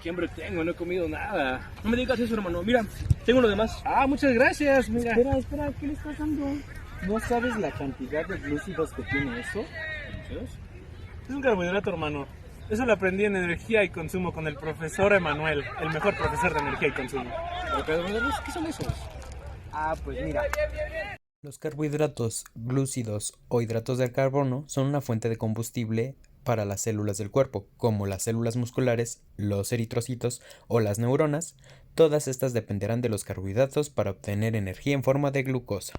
qué hambre tengo, no he comido nada. No me digas eso, hermano. Mira, tengo lo demás. Ah, muchas gracias, mira. Espera, ¿qué le estás dando? ¿No sabes la cantidad de glúcidos que tiene eso? Es un carbohidrato, hermano. Eso lo aprendí en energía y consumo con el profesor Emanuel, el mejor profesor de energía y consumo. ¿Qué son esos? Ah, pues mira. Los carbohidratos, glúcidos o hidratos de carbono son una fuente de combustible para las células del cuerpo, como las células musculares, los eritrocitos o las neuronas. Todas estas dependerán de los carbohidratos para obtener energía en forma de glucosa.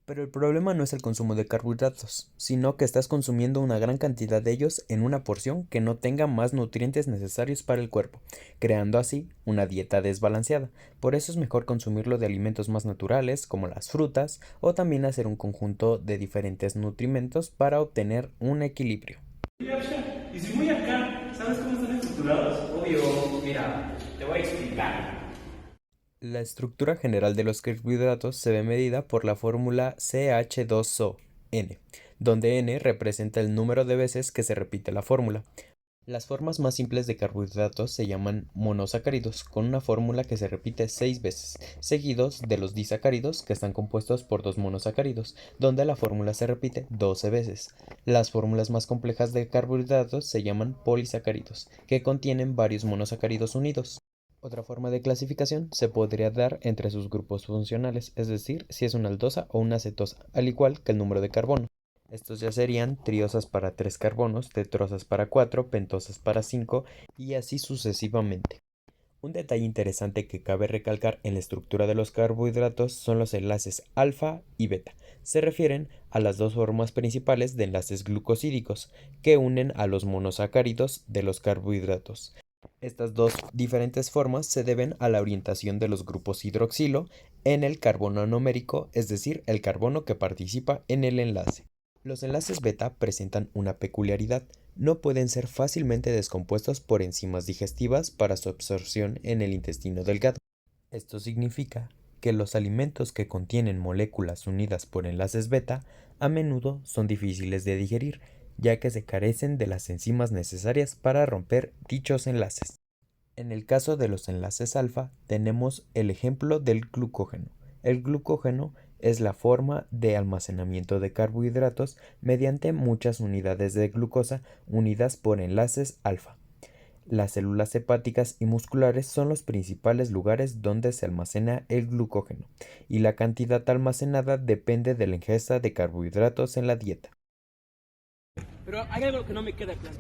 Pero el problema no es el consumo de carbohidratos, sino que estás consumiendo una gran cantidad de ellos en una porción que no tenga más nutrientes necesarios para el cuerpo, creando así una dieta desbalanceada. Por eso es mejor consumirlo de alimentos más naturales, como las frutas, o también hacer un conjunto de diferentes nutrimentos para obtener un equilibrio. Y si voy acá, ¿sabes cómo están estructurados? Obvio, mira, te voy a explicar. La estructura general de los carbohidratos se ve medida por la fórmula CH2ON, donde N representa el número de veces que se repite la fórmula. Las formas más simples de carbohidratos se llaman monosacáridos, con una fórmula que se repite 6 veces, seguidos de los disacáridos, que están compuestos por 2 monosacáridos, donde la fórmula se repite 12 veces. Las fórmulas más complejas de carbohidratos se llaman polisacáridos, que contienen varios monosacáridos unidos. Otra forma de clasificación se podría dar entre sus grupos funcionales, es decir, si es una aldosa o una cetosa, al igual que el número de carbono. Estos ya serían triosas para 3 carbonos, tetrosas para 4, pentosas para 5 y así sucesivamente. Un detalle interesante que cabe recalcar en la estructura de los carbohidratos son los enlaces alfa y beta. Se refieren a las dos formas principales de enlaces glucosídicos que unen a los monosacáridos de los carbohidratos. Estas dos diferentes formas se deben a la orientación de los grupos hidroxilo en el carbono anomérico, es decir, el carbono que participa en el enlace. Los enlaces beta presentan una peculiaridad: no pueden ser fácilmente descompuestos por enzimas digestivas para su absorción en el intestino delgado. Esto significa que los alimentos que contienen moléculas unidas por enlaces beta a menudo son difíciles de digerir, ya que se carecen de las enzimas necesarias para romper dichos enlaces. En el caso de los enlaces alfa, tenemos el ejemplo del glucógeno. El glucógeno es la forma de almacenamiento de carbohidratos mediante muchas unidades de glucosa unidas por enlaces alfa. Las células hepáticas y musculares son los principales lugares donde se almacena el glucógeno, y la cantidad almacenada depende de la ingesta de carbohidratos en la dieta. Pero hay algo que no me queda claro.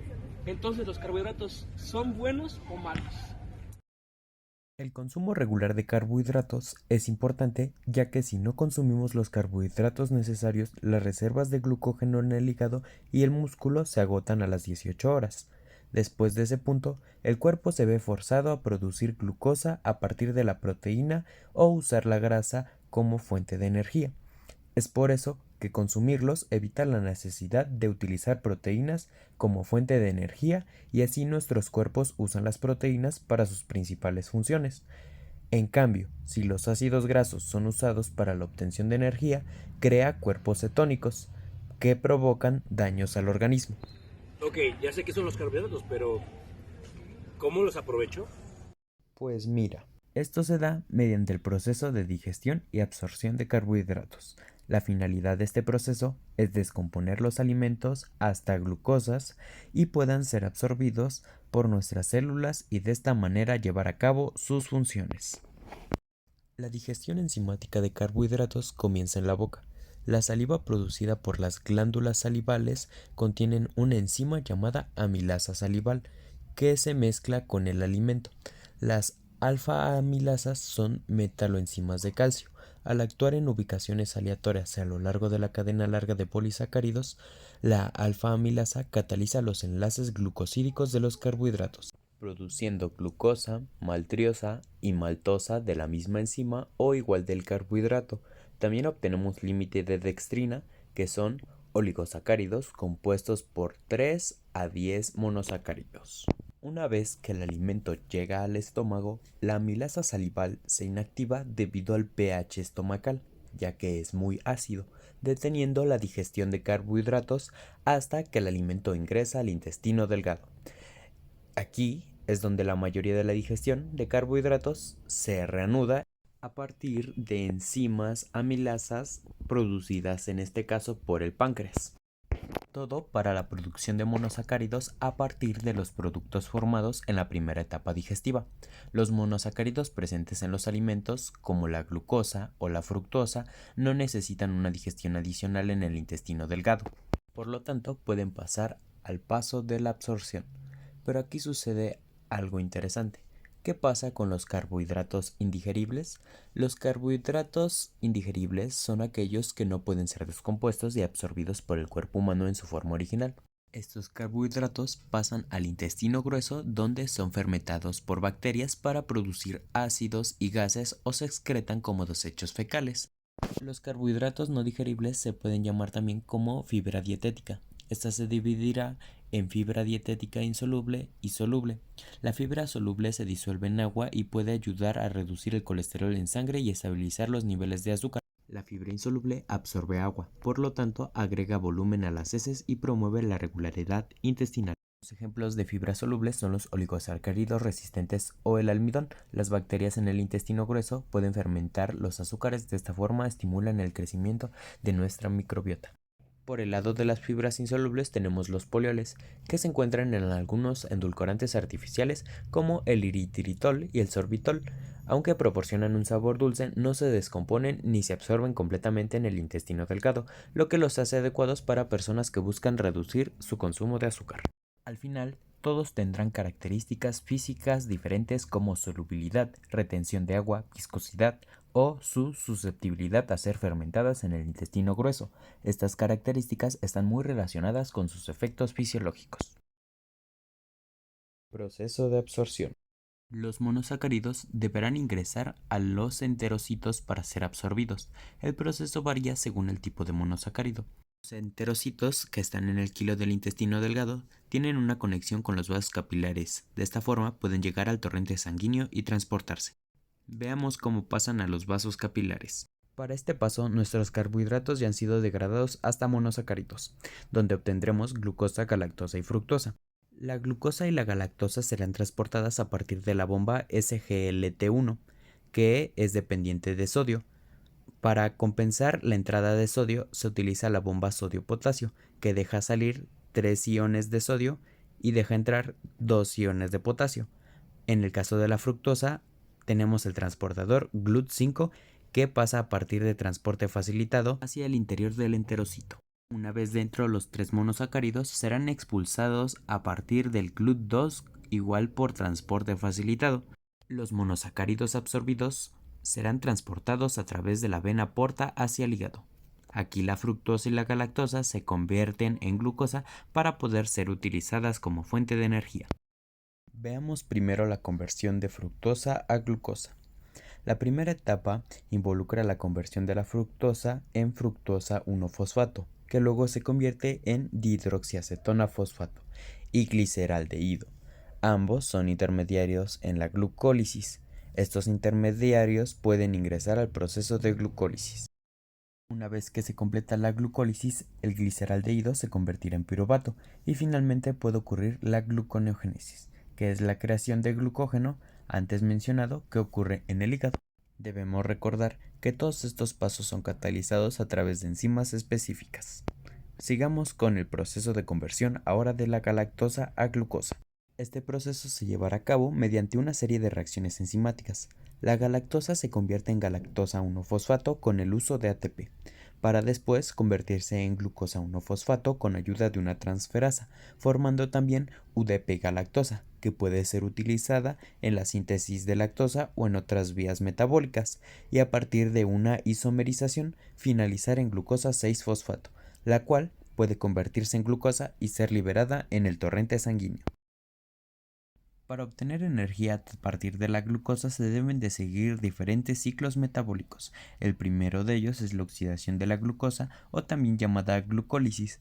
Entonces, ¿los carbohidratos son buenos o malos? El consumo regular de carbohidratos es importante, ya que si no consumimos los carbohidratos necesarios, las reservas de glucógeno en el hígado y el músculo se agotan a las 18 horas. Después de ese punto, el cuerpo se ve forzado a producir glucosa a partir de la proteína o usar la grasa como fuente de energía. Es por eso que consumirlos evita la necesidad de utilizar proteínas como fuente de energía, y así nuestros cuerpos usan las proteínas para sus principales funciones. En cambio, si los ácidos grasos son usados para la obtención de energía, crea cuerpos cetónicos que provocan daños al organismo. Ok, ya sé que son los carbohidratos, pero ¿cómo los aprovecho? Pues mira, esto se da mediante el proceso de digestión y absorción de carbohidratos. La finalidad de este proceso es descomponer los alimentos hasta glucosas y puedan ser absorbidos por nuestras células y de esta manera llevar a cabo sus funciones. La digestión enzimática de carbohidratos comienza en la boca. La saliva producida por las glándulas salivales contienen una enzima llamada amilasa salival que se mezcla con el alimento. Las alfa-amilasas son metaloenzimas de calcio. Al actuar en ubicaciones aleatorias a lo largo de la cadena larga de polisacáridos, la alfa-amilasa cataliza los enlaces glucosídicos de los carbohidratos, produciendo glucosa, maltriosa y maltosa de la misma enzima o igual del carbohidrato. También obtenemos límite de dextrina, que son oligosacáridos compuestos por 3 a 10 monosacáridos. Una vez que el alimento llega al estómago, la amilasa salival se inactiva debido al pH estomacal, ya que es muy ácido, deteniendo la digestión de carbohidratos hasta que el alimento ingresa al intestino delgado. Aquí es donde la mayoría de la digestión de carbohidratos se reanuda a partir de enzimas amilasas producidas en este caso por el páncreas. Todo para la producción de monosacáridos a partir de los productos formados en la primera etapa digestiva. Los monosacáridos presentes en los alimentos, como la glucosa o la fructosa, no necesitan una digestión adicional en el intestino delgado. Por lo tanto, pueden pasar al paso de la absorción. Pero aquí sucede algo interesante. ¿Qué pasa con los carbohidratos indigeribles? Los carbohidratos indigeribles son aquellos que no pueden ser descompuestos y absorbidos por el cuerpo humano en su forma original. Estos carbohidratos pasan al intestino grueso, donde son fermentados por bacterias para producir ácidos y gases o se excretan como desechos fecales. Los carbohidratos no digeribles se pueden llamar también como fibra dietética. Esta se dividirá en fibra dietética insoluble y soluble. La fibra soluble se disuelve en agua y puede ayudar a reducir el colesterol en sangre y estabilizar los niveles de azúcar. La fibra insoluble absorbe agua, por lo tanto agrega volumen a las heces y promueve la regularidad intestinal. Los ejemplos de fibras solubles son los oligosacáridos resistentes o el almidón. Las bacterias en el intestino grueso pueden fermentar los azúcares, de esta forma estimulan el crecimiento de nuestra microbiota. Por el lado de las fibras insolubles tenemos los polioles, que se encuentran en algunos endulcorantes artificiales como el eritritol y el sorbitol. Aunque proporcionan un sabor dulce, no se descomponen ni se absorben completamente en el intestino delgado, lo que los hace adecuados para personas que buscan reducir su consumo de azúcar. Al final, todos tendrán características físicas diferentes como solubilidad, retención de agua, viscosidad o su susceptibilidad a ser fermentadas en el intestino grueso. Estas características están muy relacionadas con sus efectos fisiológicos. Proceso de absorción. Los monosacáridos deberán ingresar a los enterocitos para ser absorbidos. El proceso varía según el tipo de monosacárido. Los enterocitos, que están en el quilo del intestino delgado, tienen una conexión con los vasos capilares. De esta forma pueden llegar al torrente sanguíneo y transportarse. Veamos cómo pasan a los vasos capilares. Para este paso, nuestros carbohidratos ya han sido degradados hasta monosacáridos, donde obtendremos glucosa, galactosa y fructosa. La glucosa y la galactosa serán transportadas a partir de la bomba SGLT1, que es dependiente de sodio. Para compensar la entrada de sodio se utiliza la bomba sodio-potasio, que deja salir 3 iones de sodio y deja entrar 2 iones de potasio. En el caso de la fructosa, tenemos el transportador GLUT5, que pasa a partir de transporte facilitado hacia el interior del enterocito. Una vez dentro, los 3 monosacáridos serán expulsados a partir del GLUT2, igual por transporte facilitado. Los monosacáridos absorbidos serán transportados a través de la vena porta hacia el hígado. Aquí la fructosa y la galactosa se convierten en glucosa para poder ser utilizadas como fuente de energía. Veamos primero la conversión de fructosa a glucosa. La primera etapa involucra la conversión de la fructosa en fructosa 1-fosfato, que luego se convierte en dihidroxiacetona fosfato y gliceraldehído. Ambos son intermediarios en la glucólisis. Estos intermediarios pueden ingresar al proceso de glucólisis. Una vez que se completa la glucólisis, el gliceraldehído se convertirá en piruvato y finalmente puede ocurrir la gluconeogénesis, que es la creación de glucógeno antes mencionado que ocurre en el hígado. Debemos recordar que todos estos pasos son catalizados a través de enzimas específicas. Sigamos con el proceso de conversión ahora de la galactosa a glucosa. Este proceso se llevará a cabo mediante una serie de reacciones enzimáticas. La galactosa se convierte en galactosa 1-fosfato con el uso de ATP, para después convertirse en glucosa 1-fosfato con ayuda de una transferasa, formando también UDP-galactosa, que puede ser utilizada en la síntesis de lactosa o en otras vías metabólicas, y a partir de una isomerización finalizar en glucosa 6-fosfato, la cual puede convertirse en glucosa y ser liberada en el torrente sanguíneo. Para obtener energía a partir de la glucosa se deben de seguir diferentes ciclos metabólicos. El primero de ellos es la oxidación de la glucosa o también llamada glucólisis,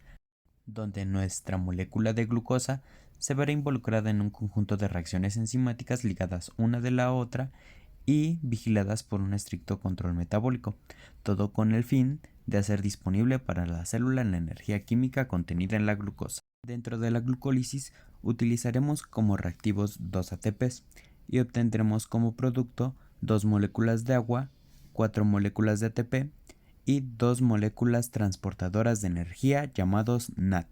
donde nuestra molécula de glucosa se verá involucrada en un conjunto de reacciones enzimáticas ligadas una de la otra y vigiladas por un estricto control metabólico, todo con el fin de hacer disponible para la célula la energía química contenida en la glucosa. Dentro de la glucólisis utilizaremos como reactivos 2 ATPs y obtendremos como producto 2 moléculas de agua, 4 moléculas de ATP y 2 moléculas transportadoras de energía llamados NAT.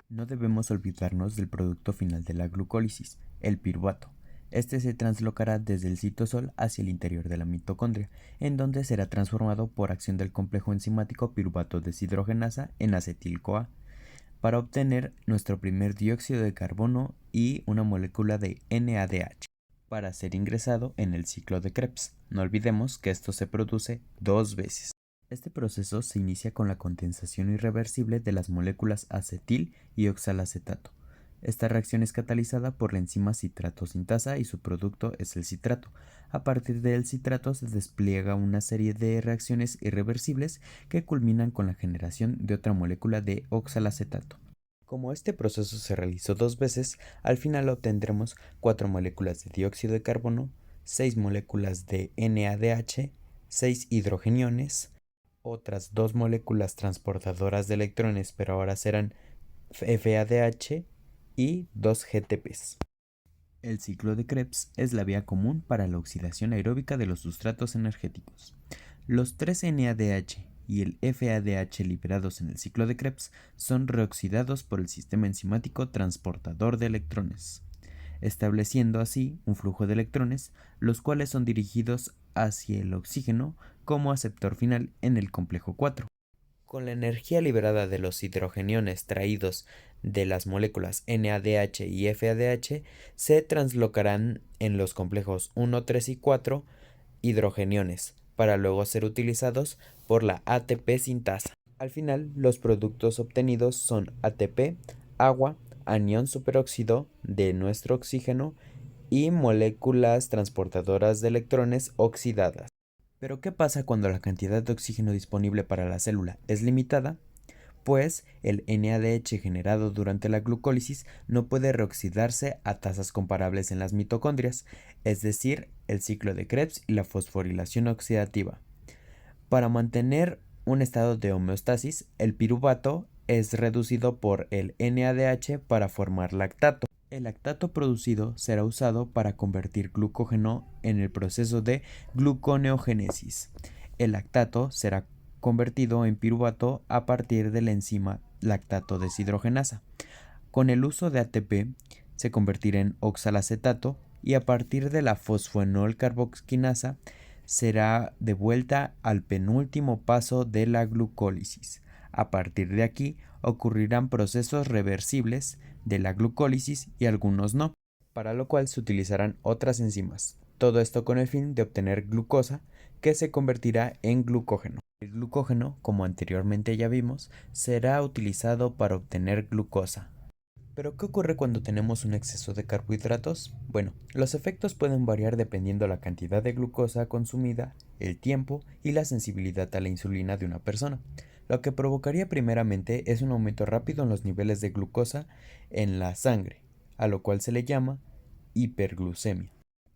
No debemos olvidarnos del producto final de la glucólisis, el piruvato. Este se translocará desde el citosol hacia el interior de la mitocondria, en donde será transformado por acción del complejo enzimático piruvato deshidrogenasa en acetil-CoA, para obtener nuestro primer dióxido de carbono y una molécula de NADH, para ser ingresado en el ciclo de Krebs. No olvidemos que esto se produce 2 veces. Este proceso se inicia con la condensación irreversible de las moléculas acetil y oxalacetato. Esta reacción es catalizada por la enzima citrato sintasa y su producto es el citrato. A partir del citrato se despliega una serie de reacciones irreversibles que culminan con la generación de otra molécula de oxalacetato. Como este proceso se realizó 2 veces, al final obtendremos 4 moléculas de dióxido de carbono, 6 moléculas de NADH, 6 hidrogeniones, otras 2 moléculas transportadoras de electrones, pero ahora serán FADH, y 2 GTPs. El ciclo de Krebs es la vía común para la oxidación aeróbica de los sustratos energéticos. Los 3 NADH y el FADH liberados en el ciclo de Krebs son reoxidados por el sistema enzimático transportador de electrones, estableciendo así un flujo de electrones, los cuales son dirigidos hacia el oxígeno como aceptor final en el complejo 4. Con la energía liberada de los hidrogeniones traídos de las moléculas NADH y FADH se translocarán en los complejos 1, 3 y 4 hidrogeniones para luego ser utilizados por la ATP sintasa. Al final, los productos obtenidos son ATP, agua, anión superóxido de nuestro oxígeno y moléculas transportadoras de electrones oxidadas. Pero ¿qué pasa cuando la cantidad de oxígeno disponible para la célula es limitada? Pues el NADH generado durante la glucólisis no puede reoxidarse a tasas comparables en las mitocondrias, es decir, el ciclo de Krebs y la fosforilación oxidativa. Para mantener un estado de homeostasis, el piruvato es reducido por el NADH para formar lactato. El lactato producido será usado para convertir glucógeno en el proceso de gluconeogénesis. El lactato será convertido en piruvato a partir de la enzima lactato deshidrogenasa. Con el uso de ATP se convertirá en oxalacetato y a partir de la fosfoenol carboxquinasa será devuelta al penúltimo paso de la glucólisis. A partir de aquí ocurrirán procesos reversibles de la glucólisis y algunos no, para lo cual se utilizarán otras enzimas. Todo esto con el fin de obtener glucosa que se convertirá en glucógeno. El glucógeno, como anteriormente ya vimos, será utilizado para obtener glucosa. ¿Pero qué ocurre cuando tenemos un exceso de carbohidratos? Bueno, los efectos pueden variar dependiendo la cantidad de glucosa consumida, el tiempo y la sensibilidad a la insulina de una persona. Lo que provocaría primeramente es un aumento rápido en los niveles de glucosa en la sangre, a lo cual se le llama hiperglucemia.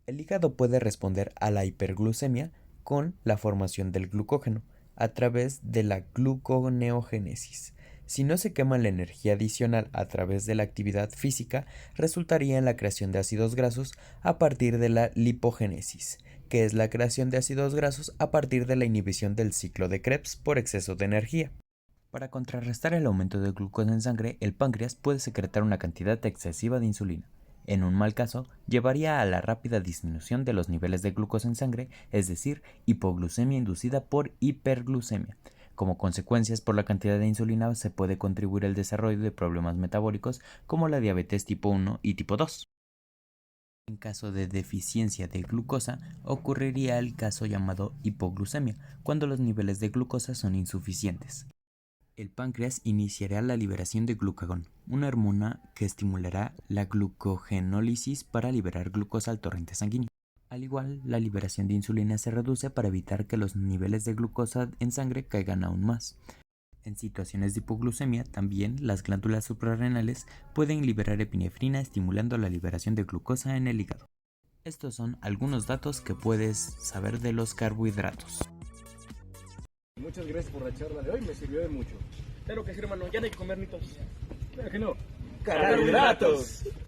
El hígado puede responder a la hiperglucemia con la formación del glucógeno a través de la gluconeogénesis. Si no se quema la energía adicional a través de la actividad física, resultaría en la creación de ácidos grasos a partir de la lipogénesis, que es la creación de ácidos grasos a partir de la inhibición del ciclo de Krebs por exceso de energía. Para contrarrestar el aumento de glucosa en sangre, el páncreas puede secretar una cantidad excesiva de insulina. En un mal caso, llevaría a la rápida disminución de los niveles de glucosa en sangre, es decir, hipoglucemia inducida por hiperglucemia. Como consecuencias por la cantidad de insulina se puede contribuir al desarrollo de problemas metabólicos como la diabetes tipo 1 y tipo 2. En caso de deficiencia de glucosa, ocurriría el caso llamado hipoglucemia, cuando los niveles de glucosa son insuficientes. El páncreas iniciará la liberación de glucagón, una hormona que estimulará la glucogenólisis para liberar glucosa al torrente sanguíneo. Al igual, la liberación de insulina se reduce para evitar que los niveles de glucosa en sangre caigan aún más. En situaciones de hipoglucemia, también las glándulas suprarrenales pueden liberar epinefrina estimulando la liberación de glucosa en el hígado. Estos son algunos datos que puedes saber de los carbohidratos. Muchas gracias por la charla de hoy, me sirvió de mucho. Claro que sí, hermano, ya no hay que comer mitos. Claro que no. Carbohidratos.